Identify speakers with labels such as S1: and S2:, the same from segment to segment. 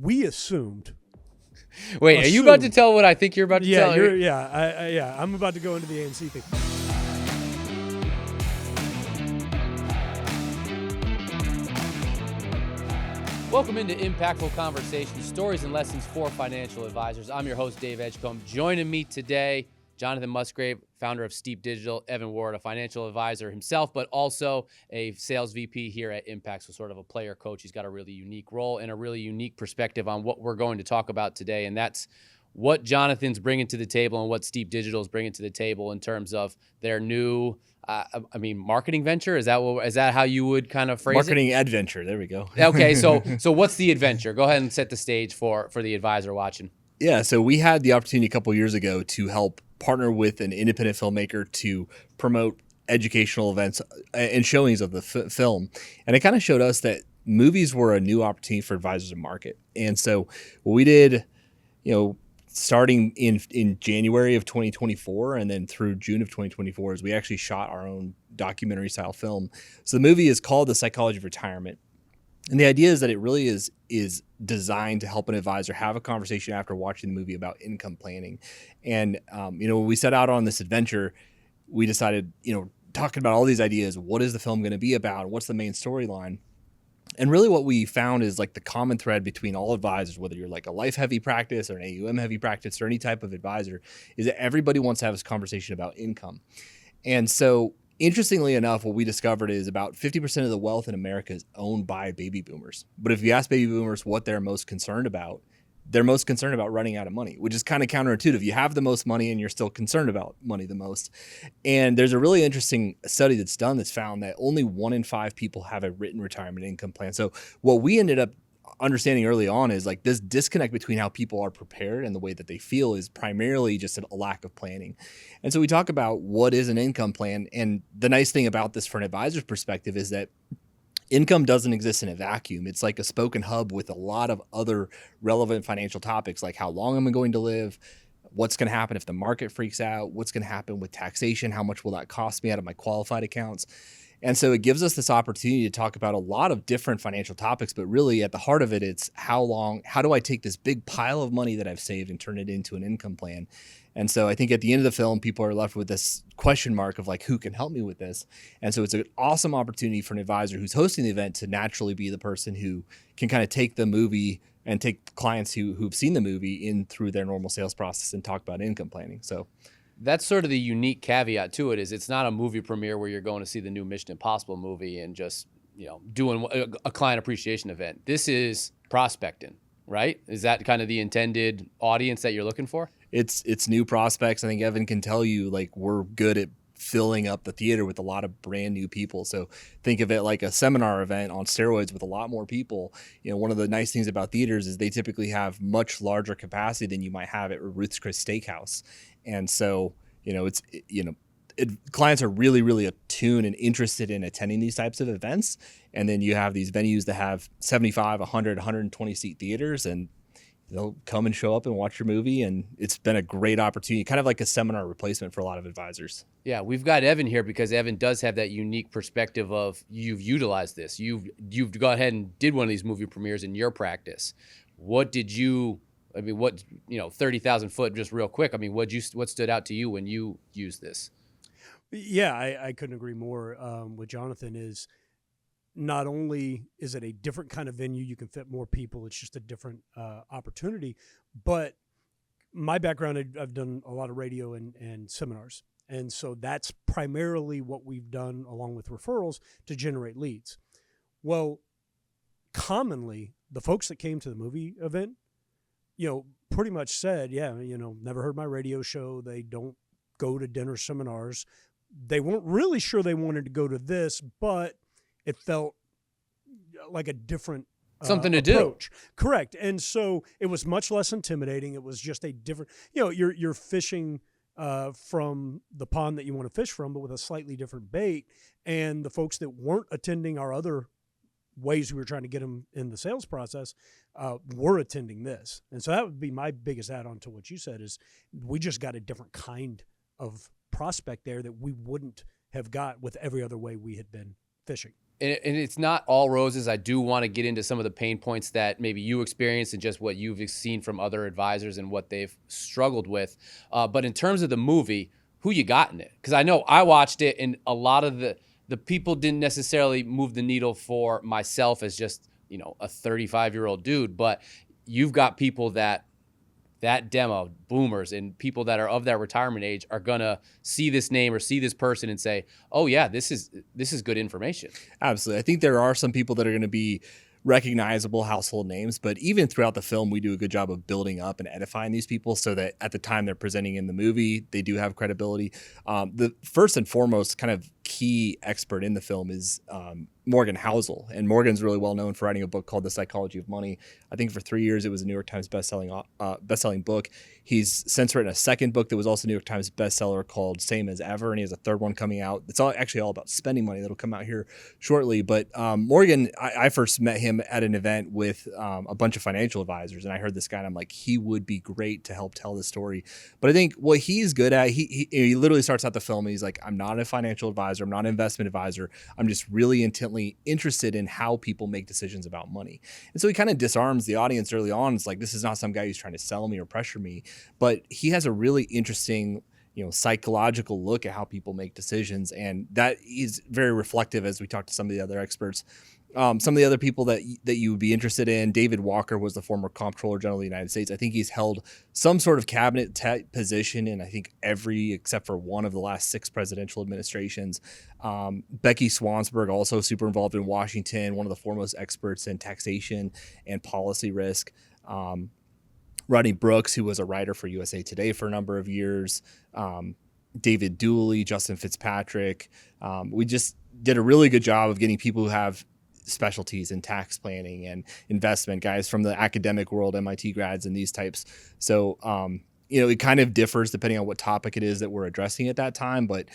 S1: we assumed.
S2: Wait, are you about to tell what I think you're about to tell?
S1: I'm about to go into the ANC thing.
S2: Welcome into Impactful Conversations, stories and lessons for financial advisors. I'm your host, Dave Edgecombe. Joining me today, Jonathan Musgrave, founder of Steep Digital, Evan Ward, a financial advisor himself, but also a sales VP here at Impact, so sort of a player coach. He's got a really unique role and a really unique perspective on what we're going to talk about today, and that's what Jonathan's bringing to the table and what Steep Digital is bringing to the table in terms of their new, marketing venture. Is that how you would kind of phrase
S3: marketing adventure? There we go.
S2: Okay, so what's the adventure? Go ahead and set the stage for the advisor watching.
S3: Yeah, so we had the opportunity a couple of years ago to help partner with an independent filmmaker to promote educational events and showings of the film. And it kind of showed us that movies were a new opportunity for advisors to market. And so what we did, starting in January of 2024 and then through June of 2024 is we actually shot our own documentary style film. So the movie is called The Psychology of Retirement. And the idea is that it really is designed to help an advisor have a conversation after watching the movie about income planning. And, when we set out on this adventure, we decided, talking about all these ideas, what is the film going to be about? What's the main storyline? And really what we found is like the common thread between all advisors, whether you're like a life heavy practice or an AUM heavy practice or any type of advisor, is that everybody wants to have this conversation about income. And so interestingly enough, what we discovered is about 50% of the wealth in America is owned by baby boomers. But if you ask baby boomers what they're most concerned about, they're most concerned about running out of money, which is kind of counterintuitive. You have the most money and you're still concerned about money the most. And there's a really interesting study that's done that's found that only 1 in 5 people have a written retirement income plan. So what we ended up understanding early on is like this disconnect between how people are prepared and the way that they feel is primarily just a lack of planning. And so we talk about what is an income plan. And the nice thing about this from an advisor's perspective is that income doesn't exist in a vacuum. It's like a spoken hub with a lot of other relevant financial topics, like how long am I going to live? What's going to happen if the market freaks out? What's going to happen with taxation? How much will that cost me out of my qualified accounts? And so it gives us this opportunity to talk about a lot of different financial topics, but really at the heart of it, it's how do I take this big pile of money that I've saved and turn it into an income plan? And so I think at the end of the film, people are left with this question mark of like, who can help me with this? And so it's an awesome opportunity for an advisor who's hosting the event to naturally be the person who can kind of take the movie and take clients who've seen the movie in through their normal sales process and talk about income planning. So
S2: that's sort of the unique caveat to it is it's not a movie premiere where you're going to see the new Mission Impossible movie and just, doing a client appreciation event. This is prospecting, right? Is that kind of the intended audience that you're looking for?
S3: It's new prospects. I think Evan can tell you, like, we're good at filling up the theater with a lot of brand new people. So think of it like a seminar event on steroids with a lot more people. One of the nice things about theaters is they typically have much larger capacity than you might have at Ruth's Chris Steakhouse. And so, clients are really, really attuned and interested in attending these types of events. And then you have these venues that have 75, 100, 120 seat theaters, and they'll come and show up and watch your movie. And it's been a great opportunity, kind of like a seminar replacement for a lot of advisors.
S2: Yeah, we've got Evan here because Evan does have that unique perspective of you've utilized this. You've gone ahead and did one of these movie premieres in your practice. What did you, 30,000 foot, just real quick. What stood out to you when you used this?
S1: Yeah, I couldn't agree more with Jonathan. Is not only is it a different kind of venue, you can fit more people, it's just a different opportunity. But my background, I've done a lot of radio and seminars. And so that's primarily what we've done along with referrals to generate leads. Well, commonly, the folks that came to the movie event, pretty much said, never heard my radio show. They don't go to dinner seminars. They weren't really sure they wanted to go to this, but it felt like a different
S2: something to
S1: approach.
S2: Do.
S1: Correct. And so it was much less intimidating. It was just a different, you're fishing from the pond that you want to fish from, but with a slightly different bait. And the folks that weren't attending our other ways we were trying to get them in the sales process were attending this. And so that would be my biggest add-on to what you said is we just got a different kind of prospect there that we wouldn't have got with every other way we had been fishing.
S2: and it's not all roses. I do want to get into some of the pain points that maybe you experienced and just what you've seen from other advisors and what they've struggled with. But in terms of the movie, who you got in it? Because I know I watched it, and a lot of the people didn't necessarily move the needle for myself as just, a 35-year-old dude. But you've got people that demo, boomers, and people that are of that retirement age are gonna see this name or see this person and say, "Oh yeah, this is good information."
S3: Absolutely. I think there are some people that are going to be recognizable household names, but even throughout the film, we do a good job of building up and edifying these people so that at the time they're presenting in the movie, they do have credibility. The first and foremost kind of key expert in the film is Morgan Housel. And Morgan's really well known for writing a book called The Psychology of Money. I think for 3 years it was a New York Times bestselling book. He's since written a second book that was also a New York Times bestseller called Same as Ever, and he has a third one coming out. It's actually all about spending money that'll come out here shortly. But Morgan, I first met him at an event with a bunch of financial advisors, and I heard this guy, and I'm like, he would be great to help tell this story. But I think what he's good at, he literally starts out the film and he's like, I'm not a financial advisor, I'm not an investment advisor, I'm just really intently interested in how people make decisions about money. And so he kind of disarms the audience early on. It's like, this is not some guy who's trying to sell me or pressure me, but he has a really interesting psychological look at how people make decisions. And that is very reflective as we talk to some of the other experts. Some of the other people that you would be interested in, David Walker was the former Comptroller General of the United States. I think he's held some sort of cabinet position in, I think, every except for one of the last 6 presidential administrations. Becky Swansberg, also super involved in Washington, one of the foremost experts in taxation and policy risk. Rodney Brooks, who was a writer for USA Today for a number of years. David Dooley, Justin Fitzpatrick. We just did a really good job of getting people who have specialties in tax planning and investment, guys from the academic world, MIT grads and these types. So, it kind of differs depending on what topic it is that we're addressing at that time. But,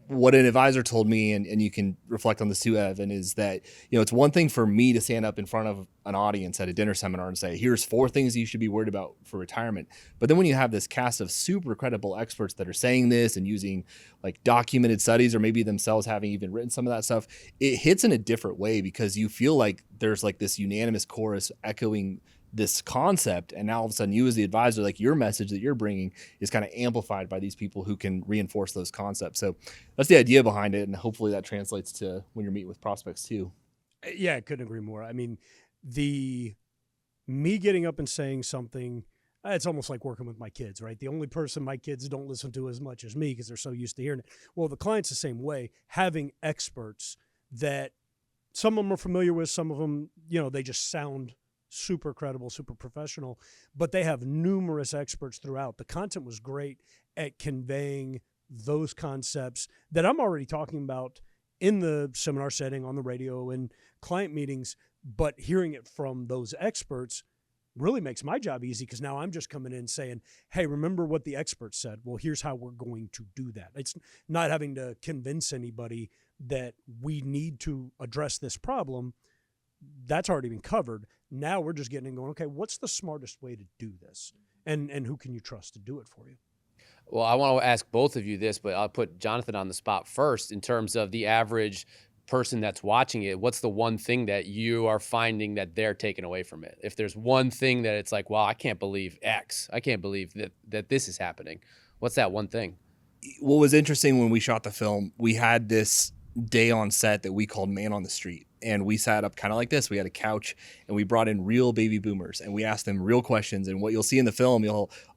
S3: what an advisor told me, and you can reflect on this too, Evan, is that, it's one thing for me to stand up in front of an audience at a dinner seminar and say, here's 4 things you should be worried about for retirement. But then when you have this cast of super credible experts that are saying this and using like documented studies, or maybe themselves having even written some of that stuff, it hits in a different way because you feel like there's like this unanimous chorus echoing this concept, and now all of a sudden you as the advisor, like your message that you're bringing is kind of amplified by these people who can reinforce those concepts. So that's the idea behind it, and hopefully that translates to when you're meeting with prospects too.
S1: Yeah, I couldn't agree more. I mean, me getting up and saying something, it's almost like working with my kids, right? The only person my kids don't listen to as much as me because they're so used to hearing it. Well, the client's the same way, having experts that some of them are familiar with, some of them, they just sound super credible, super professional, but they have numerous experts throughout. The content was great at conveying those concepts that I'm already talking about in the seminar setting, on the radio, and client meetings, but hearing it from those experts really makes my job easy because now I'm just coming in saying, hey, remember what the experts said? Well, here's how we're going to do that. It's not having to convince anybody that we need to address this problem. That's already been covered. Now we're just getting in going, okay, what's the smartest way to do this? And who can you trust to do it for you?
S2: Well, I want to ask both of you this, but I'll put Jonathan on the spot first in terms of the average person that's watching it. What's the one thing that you are finding that they're taking away from it? If there's one thing that it's like, wow, I can't believe X. I can't believe that this is happening. What's that one thing?
S3: What was interesting when we shot the film, we had this day on set that we called Man on the Street. And we sat up kind of like this. We had a couch and we brought in real baby boomers and we asked them real questions. And what you'll see in the film,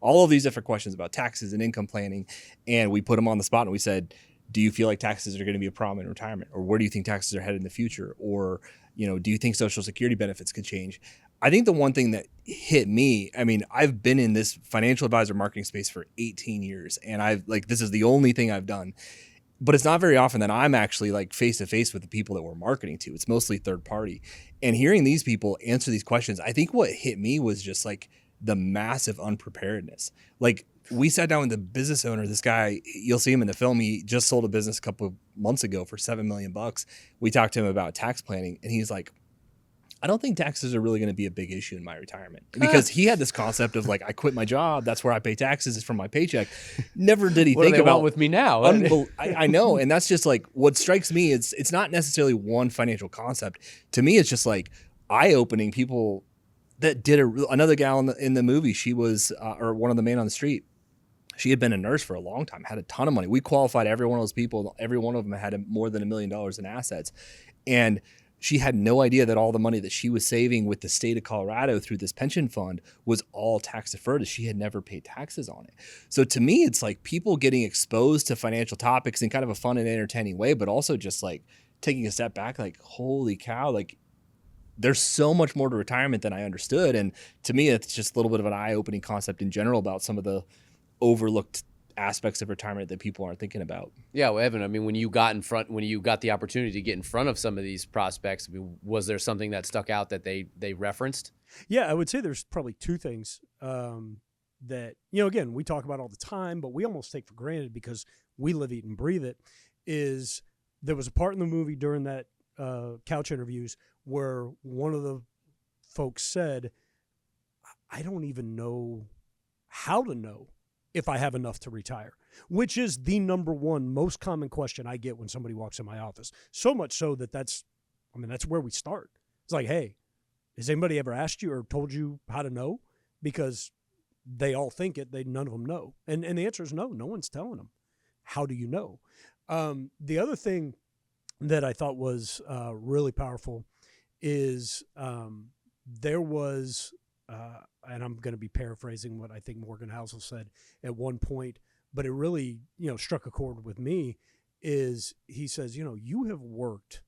S3: all of these different questions about taxes and income planning. And we put them on the spot and we said, do you feel like taxes are going to be a problem in retirement? Or where do you think taxes are headed in the future? Or, do you think Social Security benefits could change? I think the one thing that hit me, I've been in this financial advisor marketing space for 18 years. And this is the only thing I've done. But it's not very often that I'm actually like face to face with the people that we're marketing to. It's mostly third party. And hearing these people answer these questions, I think what hit me was just like the massive unpreparedness. Like we sat down with the business owner, this guy, you'll see him in the film. He just sold a business a couple of months ago for $7 million. We talked to him about tax planning and he's like, I don't think taxes are really going to be a big issue in my retirement, because he had this concept of like, I quit my job, that's where I pay taxes, is from my paycheck. Never did he
S2: What
S3: think
S2: do they
S3: about
S2: want with me now?
S3: I know, and that's just like what strikes me. It's not necessarily one financial concept. To me, it's just like eye-opening. People that did another gal in the movie. She was or one of the men on the street. She had been a nurse for a long time, had a ton of money. We qualified every one of those people. Every one of them had more than $1 million in assets, and she had no idea that all the money that she was saving with the state of Colorado through this pension fund was all tax deferred, as she had never paid taxes on it. So to me, it's like people getting exposed to financial topics in kind of a fun and entertaining way, but also just like taking a step back, like, holy cow, like there's so much more to retirement than I understood. And to me, it's just a little bit of an eye-opening concept in general about some of the overlooked aspects of retirement that people aren't thinking about.
S2: Yeah, well, Evan, I mean, when you got the opportunity to get in front of some of these prospects, I mean, was there something that stuck out that they referenced?
S1: Yeah, I would say there's probably two things that, again, we talk about all the time, but we almost take for granted because we live, eat, and breathe it, is there was a part in the movie during that couch interviews where one of the folks said, I don't even know how to know if I have enough to retire, which is the number one most common question I get when somebody walks in my office. So much so that's where we start. It's like, hey, has anybody ever asked you or told you how to know? Because they all think it, none of them know. And the answer is no one's telling them. How do you know? The other thing that I thought was really powerful is there was, and I'm going to be paraphrasing what I think Morgan Housel said at one point, but it really, struck a chord with me, is he says, you have worked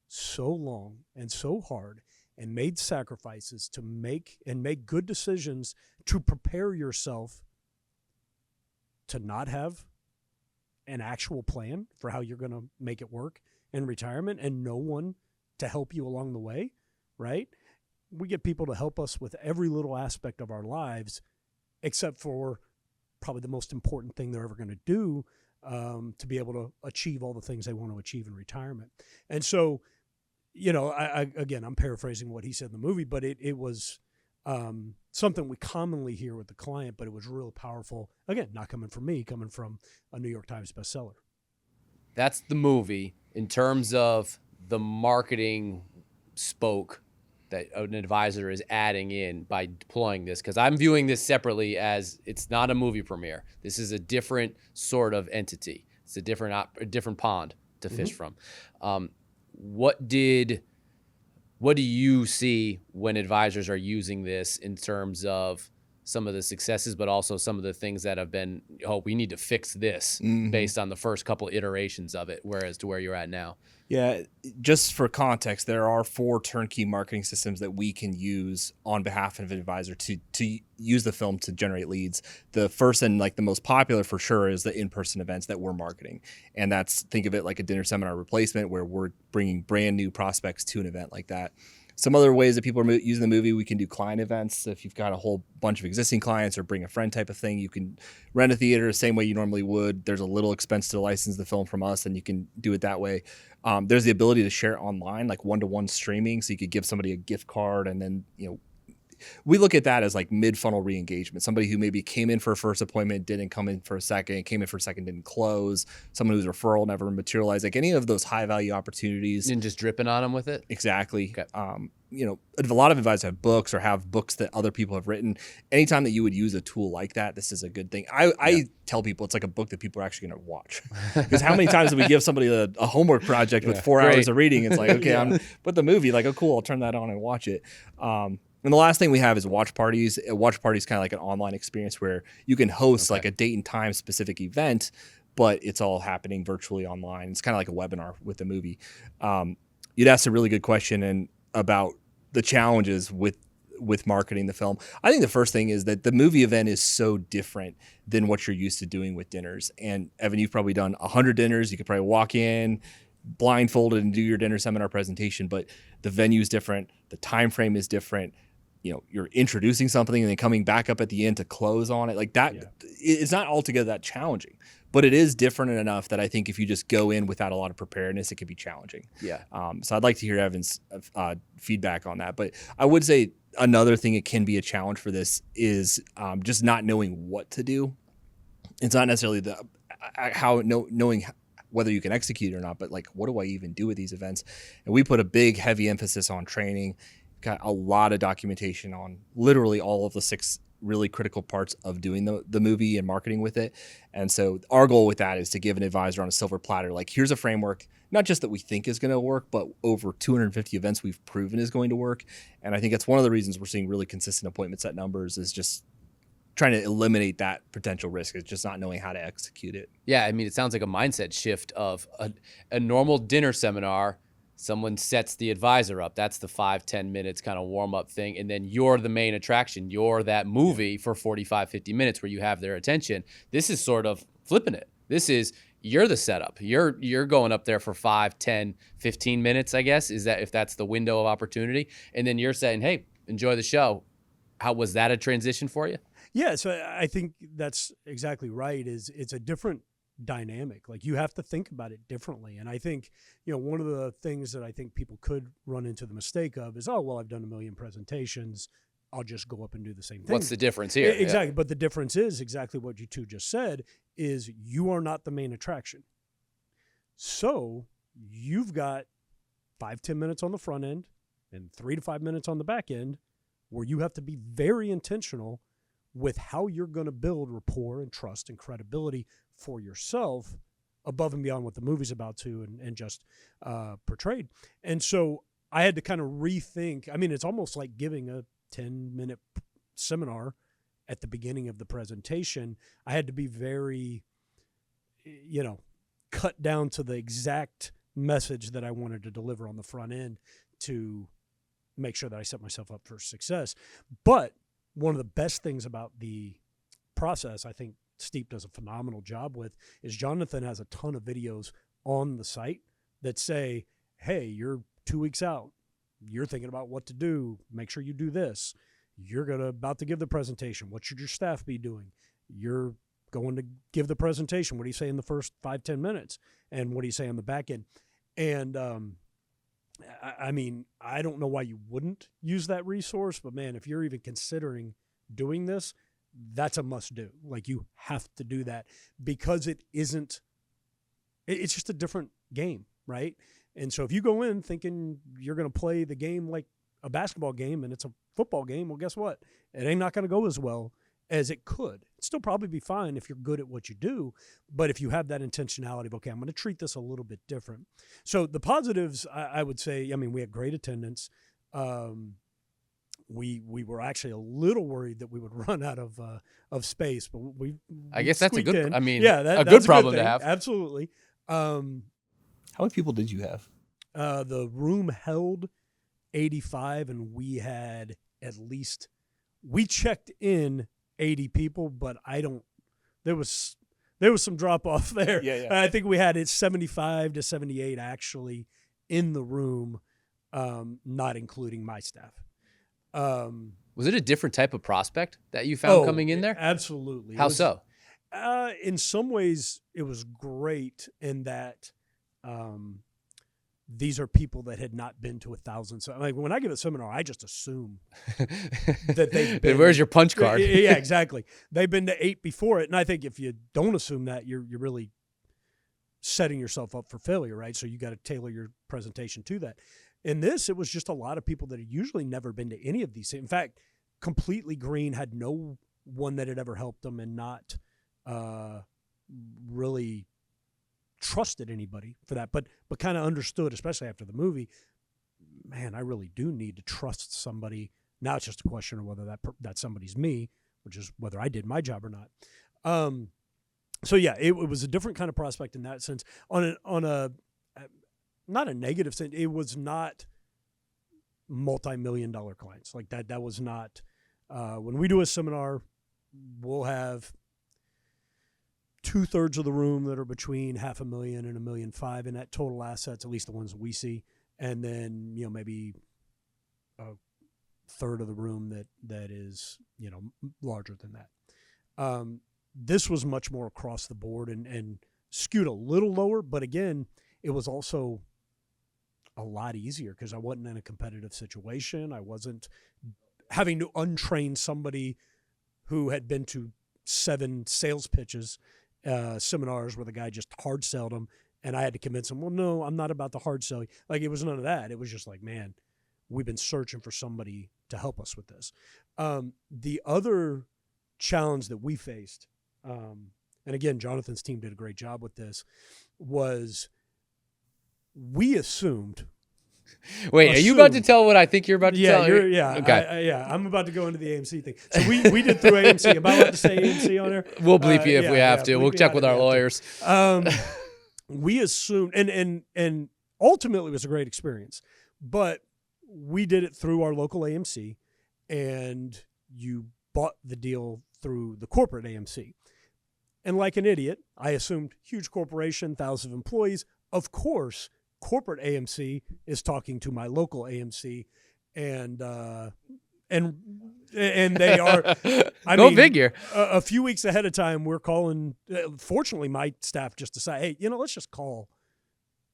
S1: so long and so hard and made sacrifices to make good decisions to prepare yourself to not have an actual plan for how you're going to make it work in retirement, and no one to help you along the way, right? We get people to help us with every little aspect of our lives, except for probably the most important thing they're ever going to do, to be able to achieve all the things they want to achieve in retirement. And so, again, I'm paraphrasing what he said in the movie, but it was something we commonly hear with the client, but it was real powerful. Again, not coming from me, coming from a New York Times bestseller.
S2: That's the movie. In terms of the marketing spoke that an advisor is adding in by deploying this, because I'm viewing this separately as it's not a movie premiere. This is a different sort of entity. It's a different pond to fish from. What do you see when advisors are using this in terms of some of the successes, but also some of the things that have been, we need to fix this based on the first couple iterations of it, whereas to where you're at now?
S3: Yeah, just for context, there are 4 turnkey marketing systems that we can use on behalf of an advisor to use the film to generate leads. The first and like the most popular for sure is the in-person events that we're marketing. And that's, think of it like a dinner seminar replacement where we're bringing brand new prospects to an event like that. Some other ways that people are using the movie, we can do client events. If you've got a whole bunch of existing clients or bring a friend type of thing, you can rent a theater the same way you normally would. There's a little expense to license the film from us, and you can do it that way. There's the ability to share it online, like one-to-one streaming. So you could give somebody a gift card, and then, we look at that as like mid-funnel re-engagement. Somebody who maybe came in for a first appointment, didn't come in for a second, came in for a second, didn't close. Someone whose referral never materialized. Like any of those high-value opportunities.
S2: And just dripping on them with it?
S3: Exactly.
S2: Okay.
S3: A lot of advisors have books or have books that other people have written. Anytime that you would use a tool like that, this is a good thing. I tell people it's like a book that people are actually going to watch. Because how many times do we give somebody a homework project with 4 hours of reading? It's like, okay, but the movie, like, oh, cool, I'll turn that on and watch it. And the last thing we have is watch parties. A watch party is kind of like an online experience where you can host like a date and time specific event, but it's all happening virtually online. It's kind of like a webinar with the movie. You'd asked a really good question about the challenges with marketing the film. I think the first thing is that the movie event is so different than what you're used to doing with dinners. And Evan, you've probably done 100 dinners. You could probably walk in blindfolded and do your dinner seminar presentation, but the venue is different. The time frame is different. You're introducing something and then coming back up at the end to close on it. Like that, it's not altogether that challenging. but it is different enough that I think if you just go in without a lot of preparedness, it could be challenging.
S2: Yeah.
S3: So I'd like to hear Evan's feedback on that. But I would say another thing it can be a challenge for this is just not knowing what to do. It's not necessarily knowing whether you can execute or not, but like, what do I even do with these events? And we put a big, heavy emphasis on training. Got a lot of documentation on literally all of the 6 really critical parts of doing the movie and marketing with it. And so our goal with that is to give an advisor on a silver platter, like, here's a framework, not just that we think is going to work, but over 250 events we've proven is going to work. And I think that's one of the reasons we're seeing really consistent appointment set numbers, is just trying to eliminate that potential risk. Is just not knowing how to execute it.
S2: Yeah, I mean, it sounds like a mindset shift of a normal dinner seminar. Someone sets the advisor up. That's the 5-10 minutes kind of warm-up thing. And then you're the main attraction. You're that movie for 45, 50 minutes where you have their attention. This is sort of flipping it. This is, you're the setup. You're going up there for 5, 10, 15 minutes, I guess, is that if that's the window of opportunity. And then you're saying, hey, enjoy the show. How was that a transition for you?
S1: Yeah, so I think that's exactly right. It's a different dynamic. Like, you have to think about it differently. And I think, one of the things that I think people could run into the mistake of is, oh, well, I've done 1 million presentations, I'll just go up and do the same thing.
S2: What's the difference here?
S1: Exactly.
S2: Yeah.
S1: But the difference is exactly what you two just said, is you are not the main attraction. So you've got 5-10 minutes on the front end and 3 to 5 minutes on the back end, where you have to be very intentional with how you're going to build rapport and trust and credibility for yourself, above and beyond what the movie's about to and just portrayed. And so I had to kind of rethink. I mean, it's almost like giving a 10-minute seminar at the beginning of the presentation. I had to be very, cut down to the exact message that I wanted to deliver on the front end to make sure that I set myself up for success. But one of the best things about the process, I think Steep does a phenomenal job with, is Jonathan has a ton of videos on the site that say, hey, you're 2 weeks out. You're thinking about what to do. Make sure you do this. You're about to give the presentation. What should your staff be doing? You're going to give the presentation. What do you say in the first 5-10 minutes? And what do you say on the back end? And I mean, I don't know why you wouldn't use that resource, but man, if you're even considering doing this, that's a must do. Like, you have to do that, because it's just a different game, right? And so if you go in thinking you're going to play the game like a basketball game and it's a football game, well, guess what? It ain't not going to go as well as it could. It'd still probably be fine if you're good at what you do, but if you have that intentionality of, okay, I'm going to treat this a little bit different. So the positives, I would say, I mean, we had great attendance. We were actually a little worried that we would run out of space, but
S2: I guess that's a good,
S1: in.
S2: I mean,
S1: yeah,
S2: a
S1: that's
S2: good problem
S1: thing.
S2: to have.
S1: Absolutely.
S3: How many people did you have?
S1: The room held 85, and we had we checked in 80 people, but there was some drop off there.
S3: Yeah.
S1: I think we had 75 to 78 actually in the room, not including my staff.
S2: Was it a different type of prospect that you found coming in there?
S1: Absolutely.
S2: How so?
S1: In some ways, it was great in that these are people that had not been to 1,000. So, like, when I give a seminar, I just assume that they've been.
S2: Where's your punch card?
S1: Yeah, exactly. They've been to 8 before it, and I think if you don't assume that, you're really setting yourself up for failure, right? So you got to tailor your presentation to that. In this, it was just a lot of people that had usually never been to any of these. In fact, completely green, had no one that had ever helped them, and not really trusted anybody for that, but kind of understood, especially after the movie, man, I really do need to trust somebody. Now it's just a question of whether that somebody's me, which is whether I did my job or not. So yeah, it was a different kind of prospect in that sense. On a not a negative sense, it was not multi-million-dollar clients like that. That was not when we do a seminar, we'll have 2/3 of the room that are between $500,000 and $1.5 million in that total assets, at least the ones that we see, and then maybe a third of the room that is larger than that. this was much more across the board and skewed a little lower. But again, it was also a lot easier because I wasn't in a competitive situation. I wasn't having to untrain somebody who had been to 7 sales pitches, seminars where the guy just hard sold them, and I had to convince him, well, no, I'm not about the hard selling. Like, it was none of that. It was just like, man, we've been searching for somebody to help us with this. The other challenge that we faced, and again, Jonathan's team did a great job with this, was we assumed.
S2: Wait, are you about to tell what I think you're about to tell?
S1: Okay. I'm about to go into the AMC thing. So we did through AMC. Am I allowed to say AMC on there?
S2: We'll bleep you if we have to. We'll check with our lawyers.
S1: We assumed, and ultimately it was a great experience, but we did it through our local AMC, and you bought the deal through the corporate AMC. And like an idiot, I assumed huge corporation, thousands of employees. Of course, corporate AMC is talking to my local AMC, and they are.
S2: Go figure.
S1: A few weeks ahead of time, we're calling. Fortunately, my staff just decided, hey, let's just call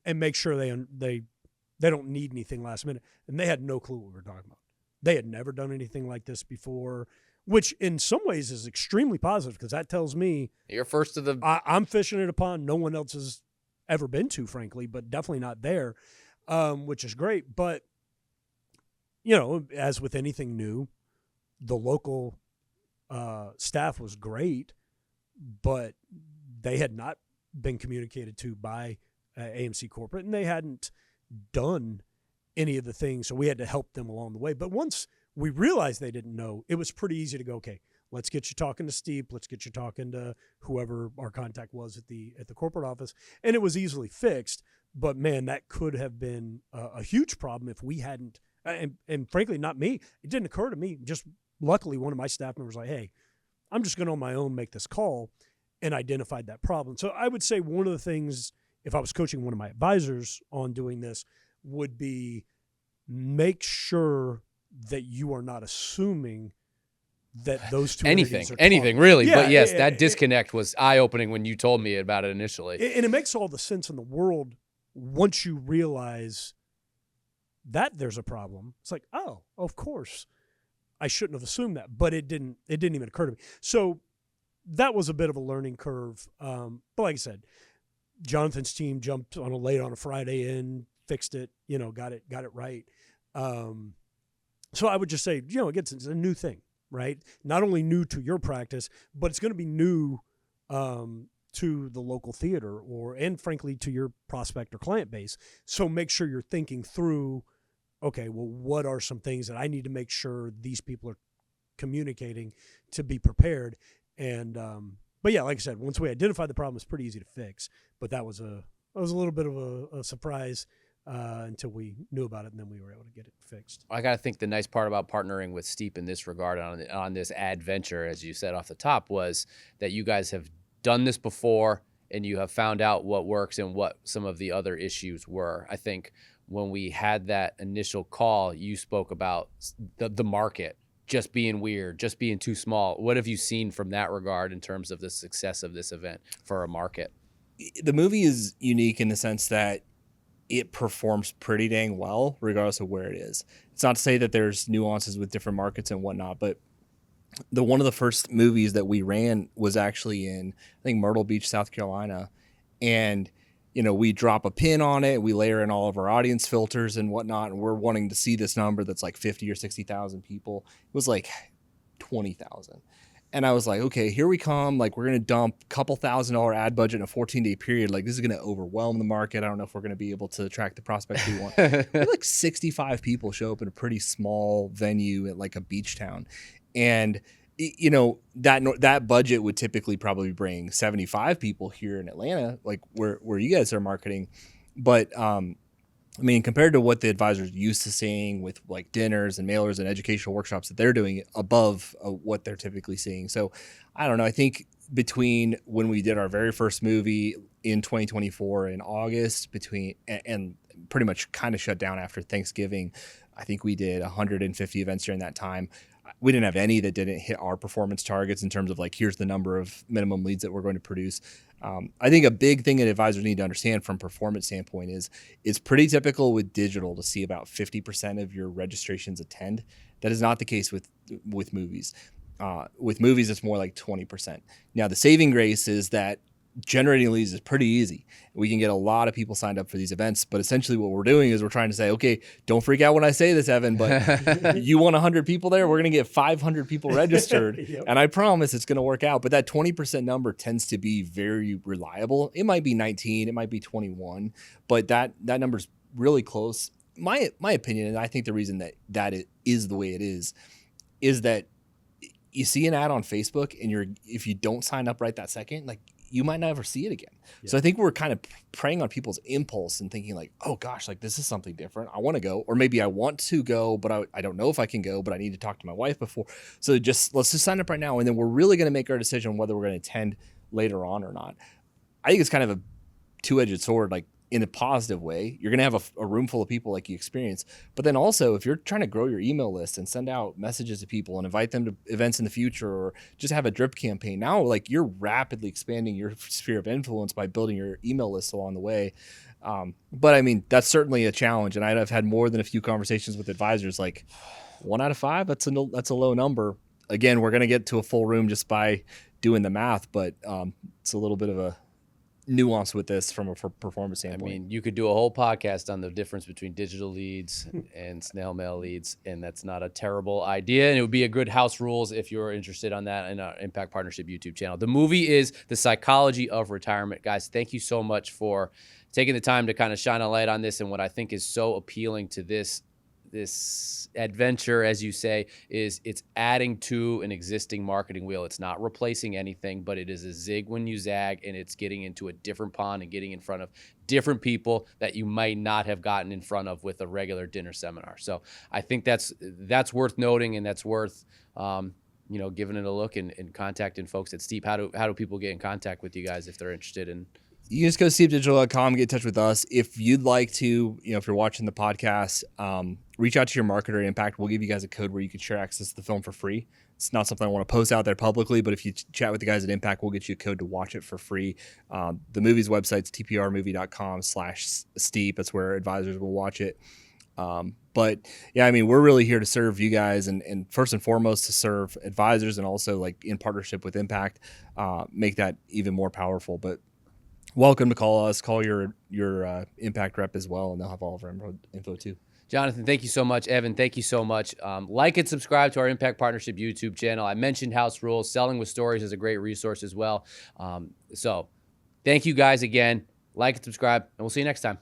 S1: and make sure they don't need anything last minute. And they had no clue what we were talking about. They had never done anything like this before, which in some ways is extremely positive because that tells me
S2: you're first to the.
S1: I'm fishing in a pond no one else has ever been to, frankly, but definitely not there, which is great. But, as with anything new, the local staff was great, but they had not been communicated to by AMC Corporate, and they hadn't done any of the things, so we had to help them along the way. But once we realized they didn't know, it was pretty easy to go, okay, let's get you talking to Steve. Let's get you talking to whoever our contact was at the corporate office. And it was easily fixed. But, man, that could have been a huge problem if we hadn't and frankly, not me. It didn't occur to me. Just luckily one of my staff members was like, hey, I'm just going to on my own make this call, and identified that problem. So I would say one of the things, if I was coaching one of my advisors on doing this, would be make sure that you are not assuming that those two
S2: anything really. Yeah, but yes, that disconnect was eye-opening when you told me about it initially.
S1: And it makes all the sense in the world once you realize that there's a problem. It's like, oh, of course, I shouldn't have assumed that, but it didn't even occur to me. So that was a bit of a learning curve. But like I said, Jonathan's team jumped on a Friday in, fixed it, got it right. So I would just say, again, it's a new thing, right? Not only new to your practice, but it's going to be new to the local theater and frankly to your prospect or client base. So make sure you're thinking through, okay, well, what are some things that I need to make sure these people are communicating to be prepared? And but yeah, like I said, once we identified the problem, it's pretty easy to fix. But that was a little bit of a surprise until we knew about it, and then we were able to get it fixed.
S2: I got to think the nice part about partnering with Steep in this regard on this adventure, as you said off the top, was that you guys have done this before and you have found out what works and what some of the other issues were. I think when we had that initial call, you spoke about the market just being weird, just being too small. What have you seen from that regard in terms of the success of this event for a market?
S3: The movie is unique in the sense that it performs pretty dang well, regardless of where it is. It's not to say that there's nuances with different markets and whatnot, but one of the first movies that we ran was actually in, I think, Myrtle Beach, South Carolina. And, we drop a pin on it. We layer in all of our audience filters and whatnot. And we're wanting to see this number that's like 50 or 60,000 people. It was like 20,000. And I was like, okay, here we come. Like, we're going to dump a couple $1,000 ad budget in a 14-day period. Like, this is going to overwhelm the market. I don't know if we're going to be able to attract the prospects we want. Like 65 people show up in a pretty small venue at like a beach town. And, that budget would typically probably bring 75 people here in Atlanta, like where you guys are marketing. But, compared to what the advisors used to seeing with like dinners and mailers and educational workshops that they're doing above what they're typically seeing. So I don't know. I think between when we did our very first movie in 2024 in August and pretty much kind of shut down after Thanksgiving, I think we did 150 events during that time. We didn't have any that didn't hit our performance targets in terms of like, here's the number of minimum leads that we're going to produce. I think a big thing that advisors need to understand from performance standpoint is it's pretty typical with digital to see about 50% of your registrations attend. That is not the case with movies. With movies, it's more like 20%. Now, the saving grace is that generating leads is pretty easy. We can get a lot of people signed up for these events, but essentially what we're doing is we're trying to say, okay, don't freak out when I say this, Evan, but you want 100 people there, we're going to get 500 people registered. Yep. And I promise it's going to work out. But that 20% number tends to be very reliable. It might be 19, it might be 21, but that number's really close. My opinion, and I think the reason that it is the way it is that you see an ad on Facebook and if you don't sign up right that second, like, you might never see it again. Yeah. So I think we're kind of preying on people's impulse and thinking like, oh gosh, like this is something different. I want to go, or maybe I want to go, but I don't know if I can go, but I need to talk to my wife before. So let's just sign up right now. And then we're really going to make our decision whether we're going to attend later on or not. I think it's kind of a two-edged sword, like in a positive way. You're going to have a room full of people like you experience. But then also, if you're trying to grow your email list and send out messages to people and invite them to events in the future, or just have a drip campaign, now like you're rapidly expanding your sphere of influence by building your email list along the way. But I mean, that's certainly a challenge. And I've had more than a few conversations with advisors, like 1 out of 5, that's a low number. Again, we're going to get to a full room just by doing the math, but it's a little bit of a nuance with this from a performance standpoint.
S2: I mean, you could do a whole podcast on the difference between digital leads and snail mail leads, and that's not a terrible idea. And it would be a good house rules if you're interested on that in our Impact Partnership YouTube channel. The movie is The Psychology of Retirement. Guys, thank you so much for taking the time to kind of shine a light on this. And what I think is so appealing to this adventure, as you say, is it's adding to an existing marketing wheel. It's not replacing anything, but it is a zig when you zag, and it's getting into a different pond and getting in front of different people that you might not have gotten in front of with a regular dinner seminar. So I think that's worth noting, and that's worth giving it a look and contacting folks at Steep. How do people get in contact with you guys if they're interested in?
S3: You can just go to steepdigital.com, get in touch with us. If you'd like to, if you're watching the podcast, reach out to your marketer at Impact. We'll give you guys a code where you can share access to the film for free. It's not something I want to post out there publicly, but if you chat with the guys at Impact, we'll get you a code to watch it for free. The movie's website's tprmovie.com/steep. That's where advisors will watch it. But yeah, I mean, we're really here to serve you guys, and first and foremost to serve advisors, and also like in partnership with Impact, make that even more powerful. But welcome to call us. Call your Impact rep as well, and they'll have all of our info too.
S2: Jonathan, thank you so much. Evan, thank you so much. Like and subscribe to our Impact Partnership YouTube channel. I mentioned House Rules. Selling with Stories is a great resource as well. So thank you guys again. Like and subscribe, and we'll see you next time.